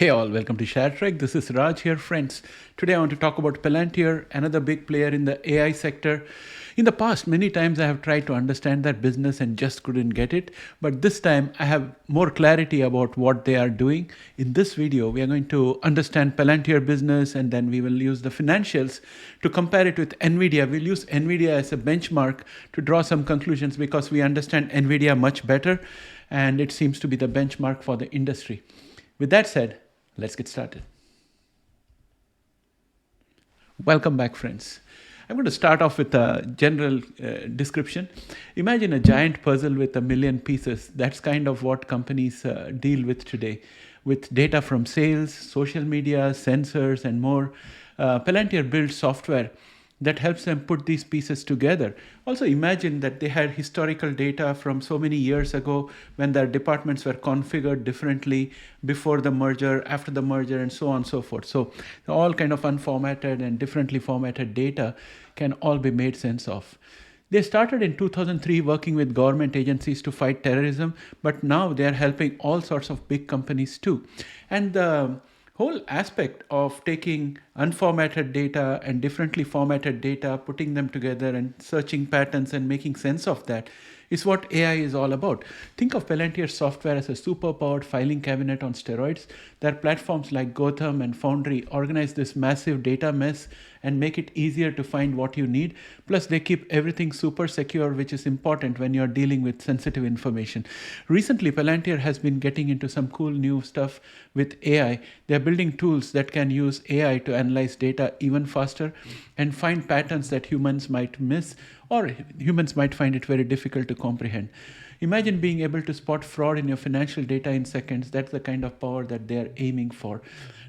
Hey all, welcome to ShareTreck. This is Raj here, friends. Today I want to talk about Palantir, another big player in the AI sector. In the past, many times I have tried to understand their business and just couldn't get it. But this time I have more clarity about what they are doing. In this video, we are going to understand Palantir business and then we will use the financials to compare it with NVDA. We'll use NVDA as a benchmark to draw some conclusions because we understand NVDA much better and it seems to be the benchmark for the industry. With that said, let's get started. Welcome back, friends. I'm going to start off with a general description. Imagine a giant puzzle with a million pieces. That's kind of what companies deal with today. With data from sales, social media, sensors, and more, Palantir builds software that helps them put these pieces together. Also imagine that they had historical data from so many years ago when their departments were configured differently before the merger, after the merger, and so on and so forth. So all kind of unformatted and differently formatted data can all be made sense of. They started in 2003 working with government agencies to fight terrorism, but now they are helping all sorts of big companies too. And the whole aspect of taking unformatted data and differently formatted data, putting them together and searching patterns and making sense of that is what AI is all about. Think of Palantir software as a super-powered filing cabinet on steroids. Their platforms like Gotham and Foundry organize this massive data mess and make it easier to find what you need. Plus, they keep everything super secure, which is important when you're dealing with sensitive information. Recently, Palantir has been getting into some cool new stuff with AI. They're building tools that can use AI to analyze data even faster and find patterns that humans might miss or humans might find it very difficult to comprehend. Imagine being able to spot fraud in your financial data in seconds. That's the kind of power that they're aiming for.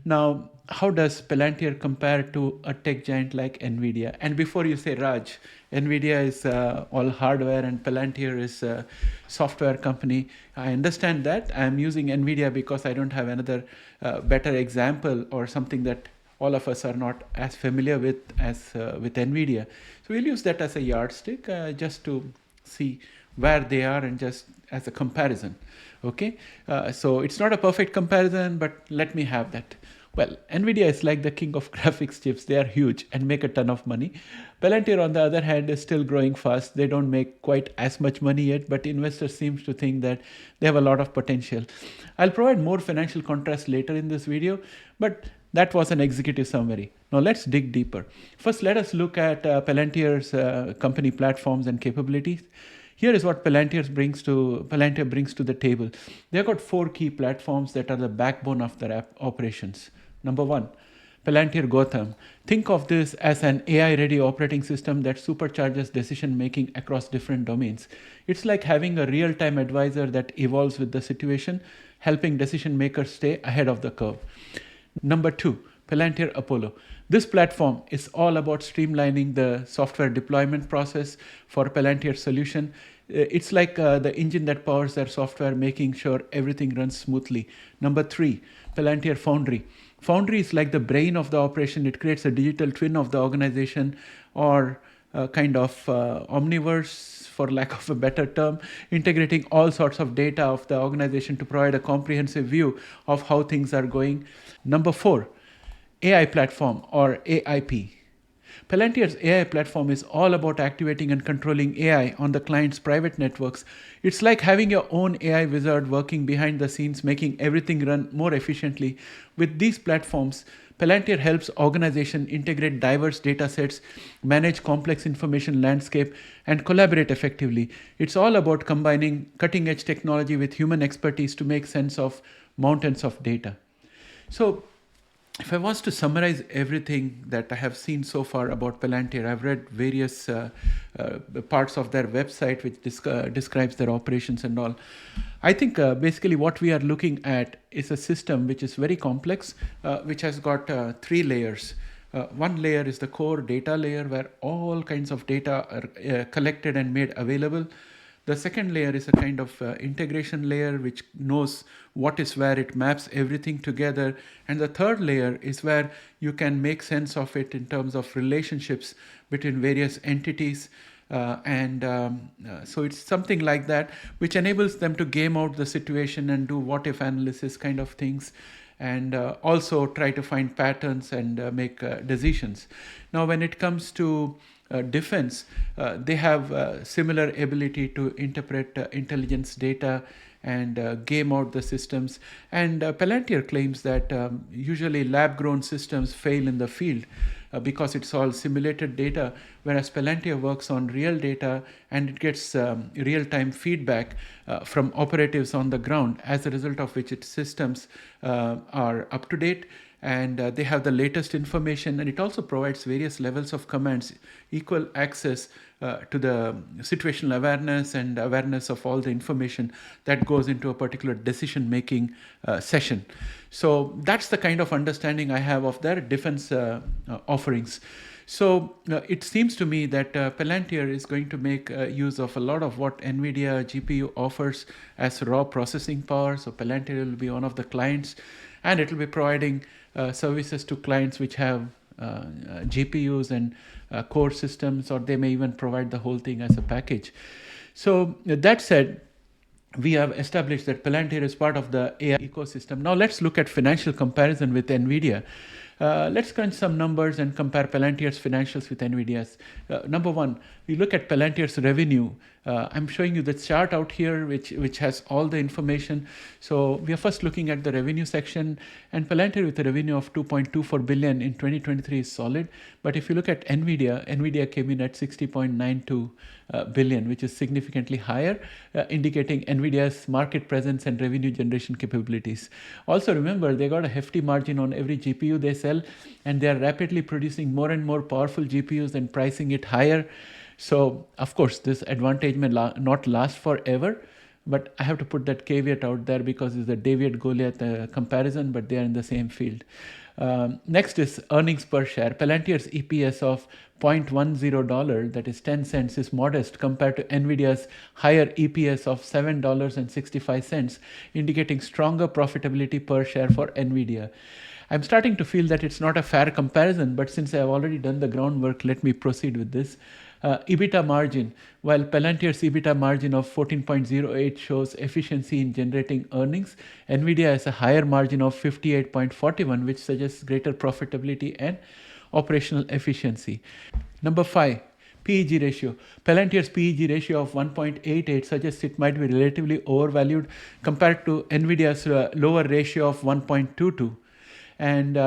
Now, how does Palantir compare to a tech giant like NVDA? And before you say, Raj, NVIDIA is all hardware and Palantir is a software company. I understand that. I'm using NVIDIA because I don't have another better example or something that all of us are not as familiar with as with NVIDIA. So we'll use that as a yardstick just to see where they are and just as a comparison. Okay, so it's not a perfect comparison, but let me have that. Well, NVIDIA is like the king of graphics chips. They are huge and make a ton of money. Palantir, on the other hand, is still growing fast. They don't make quite as much money yet, but investors seem to think that they have a lot of potential. I'll provide more financial contrast later in this video, but that was an executive summary. Now let's dig deeper. First, let us look at Palantir's company platforms and capabilities. Here is what Palantir brings to the table. They've got 4 key platforms that are the backbone of their operations. Number 1, Palantir Gotham. Think of this as an AI-ready operating system that supercharges decision-making across different domains. It's like having a real-time advisor that evolves with the situation, helping decision makers stay ahead of the curve. Number 2, Palantir Apollo. This platform is all about streamlining the software deployment process for Palantir solution. It's like the engine that powers their software, making sure everything runs smoothly. Number 3, Palantir Foundry. Foundry is like the brain of the operation. It creates a digital twin of the organization, or kind of omniverse, for lack of a better term, integrating all sorts of data of the organization to provide a comprehensive view of how things are going. Number 4, AI platform, or AIP. Palantir's AI platform is all about activating and controlling AI on the client's private networks. It's like having your own AI wizard working behind the scenes, making everything run more efficiently. With these platforms, Palantir helps organizations integrate diverse data sets, manage complex information landscape, and collaborate effectively. It's all about combining cutting-edge technology with human expertise to make sense of mountains of data. So, if I was to summarize everything that I have seen so far about Palantir, I've read various parts of their website which describes their operations and all. I think basically what we are looking at is a system which is very complex, which has got 3 layers. One layer is the core data layer where all kinds of data are collected and made available. The second layer is a kind of integration layer which knows what is where, it maps everything together. And the third layer is where you can make sense of it in terms of relationships between various entities. So it's something like that, which enables them to game out the situation and do what if analysis kind of things. and also try to find patterns and make decisions. Now, when it comes to defense, they have similar ability to interpret intelligence data and game out the systems. And Palantir claims that usually lab-grown systems fail in the field because it's all simulated data, whereas Palantir works on real data and it gets real-time feedback from operatives on the ground, as a result of which its systems are up to date, and they have the latest information, and it also provides various levels of commands, equal access to the situational awareness and awareness of all the information that goes into a particular decision-making session. So that's the kind of understanding I have of their defense offerings. So it seems to me that Palantir is going to make use of a lot of what NVIDIA GPU offers as raw processing power. So Palantir will be one of the clients, and it will be providing services to clients which have GPUs and core systems, or they may even provide the whole thing as a package. So that said, we have established that Palantir is part of the AI ecosystem. Now let's look at financial comparison with NVIDIA. Let's crunch some numbers and compare Palantir's financials with NVIDIA's. Number one, we look at Palantir's revenue. I'm showing you the chart out here, which has all the information. So we are first looking at the revenue section, and Palantir with a revenue of 2.24 billion in 2023 is solid. But if you look at NVIDIA came in at 60.92 billion, which is significantly higher, indicating NVIDIA's market presence and revenue generation capabilities. Also remember, they got a hefty margin on every GPU they sell, and they are rapidly producing more and more powerful GPUs and pricing it higher. So of course, this advantage may not last forever, but I have to put that caveat out there because it's a David Goliath comparison, but they are in the same field. Next is earnings per share. Palantir's EPS of $0.10, that is 10 cents, is modest compared to NVIDIA's higher EPS of $7.65, indicating stronger profitability per share for NVIDIA. I'm starting to feel that it's not a fair comparison, but since I have already done the groundwork, let me proceed with this. EBITDA margin. While Palantir's EBITDA margin of 14.08 shows efficiency in generating earnings, NVIDIA has a higher margin of 58.41, which suggests greater profitability and operational efficiency. Number 5, PEG ratio. Palantir's PEG ratio of 1.88 suggests it might be relatively overvalued compared to NVIDIA's lower ratio of 1.22. And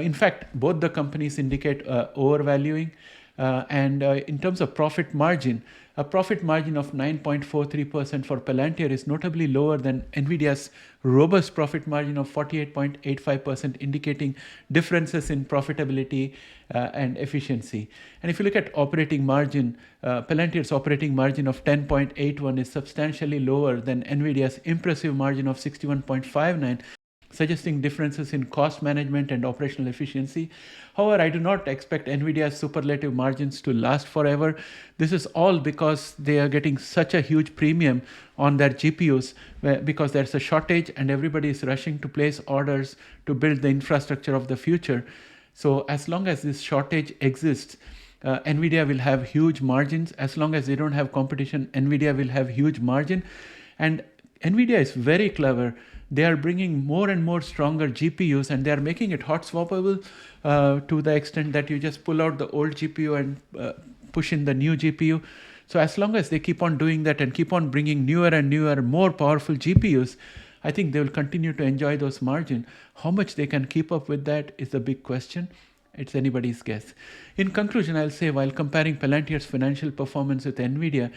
in fact, both the companies indicate overvaluing. In terms of profit margin, a profit margin of 9.43% for Palantir is notably lower than NVIDIA's robust profit margin of 48.85%, indicating differences in profitability and efficiency. And if you look at operating margin, Palantir's operating margin of 10.81 is substantially lower than NVIDIA's impressive margin of 61.59, suggesting differences in cost management and operational efficiency. However, I do not expect NVIDIA's superlative margins to last forever. This is all because they are getting such a huge premium on their GPUs because there's a shortage and everybody is rushing to place orders to build the infrastructure of the future. So as long as this shortage exists, NVIDIA will have huge margins. As long as they don't have competition, NVIDIA will have huge margin. And NVIDIA is very clever. They are bringing more and more stronger GPUs, and they are making it hot swappable to the extent that you just pull out the old GPU and push in the new GPU. So as long as they keep on doing that and keep on bringing newer and newer, more powerful GPUs, I think they will continue to enjoy those margins. How much they can keep up with that is the big question. It's anybody's guess. In conclusion, I'll say while comparing Palantir's financial performance with NVIDIA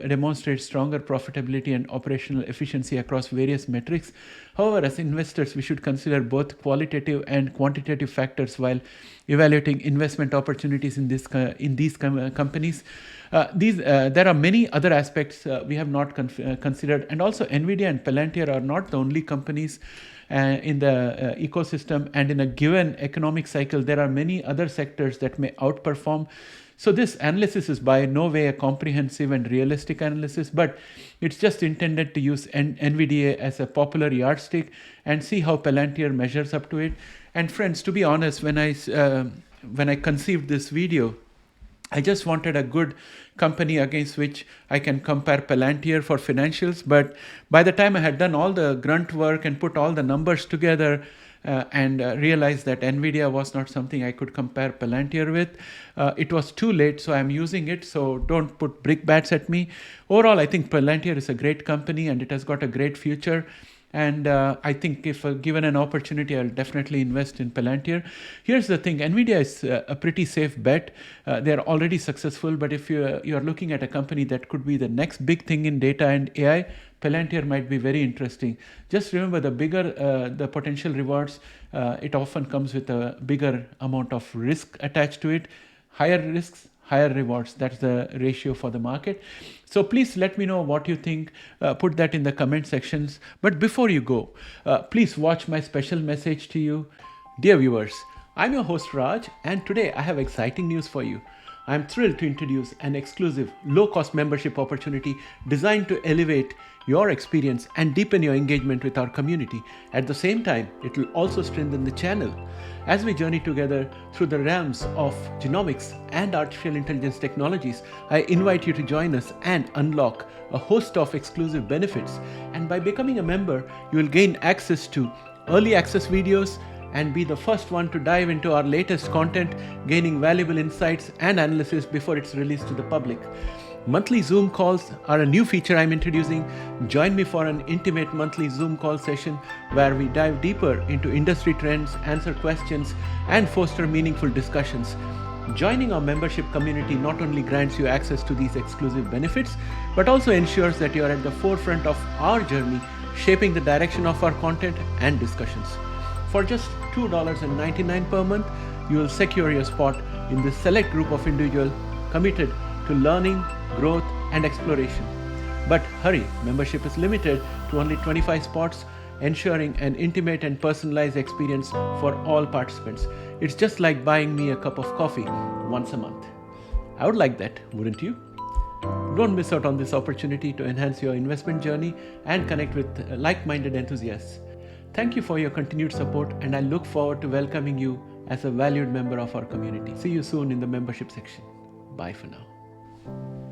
demonstrates stronger profitability and operational efficiency across various metrics. However, as investors, we should consider both qualitative and quantitative factors while evaluating investment opportunities in these companies. There are many other aspects we have not considered, and also NVIDIA and Palantir are not the only companies in the ecosystem, and in a given economic cycle, there are many other sectors that may outperform. So this analysis is by no way a comprehensive and realistic analysis, but it's just intended to use NVDA as a popular yardstick and see how Palantir measures up to it. And friends, to be honest, when I conceived this video, I just wanted a good company against which I can compare Palantir for financials. But by the time I had done all the grunt work and put all the numbers together, and realized that NVDA was not something I could compare Palantir with. It was too late, so I'm using it, so don't put brickbats at me. Overall, I think Palantir is a great company and it has got a great future. And I think if given an opportunity, I'll definitely invest in Palantir. Here's the thing, NVIDIA is a pretty safe bet. They're already successful, but if you're looking at a company that could be the next big thing in data and AI, Palantir might be very interesting. Just remember, the bigger the potential rewards, it often comes with a bigger amount of risk attached to it. Higher risks, higher rewards. That's the ratio for the market. So please let me know what you think. Put that in the comment sections. But before you go, please watch my special message to you. Dear viewers, I'm your host Raj, and today I have exciting news for you. I'm thrilled to introduce an exclusive low-cost membership opportunity designed to elevate your experience and deepen your engagement with our community. At the same time, it will also strengthen the channel. As we journey together through the realms of genomics and artificial intelligence technologies, I invite you to join us and unlock a host of exclusive benefits. And by becoming a member, you will gain access to early access videos and be the first one to dive into our latest content, gaining valuable insights and analysis before it's released to the public. Monthly Zoom calls are a new feature I'm introducing. Join me for an intimate monthly Zoom call session where we dive deeper into industry trends, answer questions, and foster meaningful discussions. Joining our membership community not only grants you access to these exclusive benefits, but also ensures that you are at the forefront of our journey, shaping the direction of our content and discussions. For just $2.99 per month, you will secure your spot in this select group of individuals committed to learning, growth, and exploration. But hurry, membership is limited to only 25 spots, ensuring an intimate and personalized experience for all participants. It's just like buying me a cup of coffee once a month. I would like that, wouldn't you? Don't miss out on this opportunity to enhance your investment journey and connect with like-minded enthusiasts. Thank you for your continued support, and I look forward to welcoming you as a valued member of our community. See you soon in the membership section. Bye for now.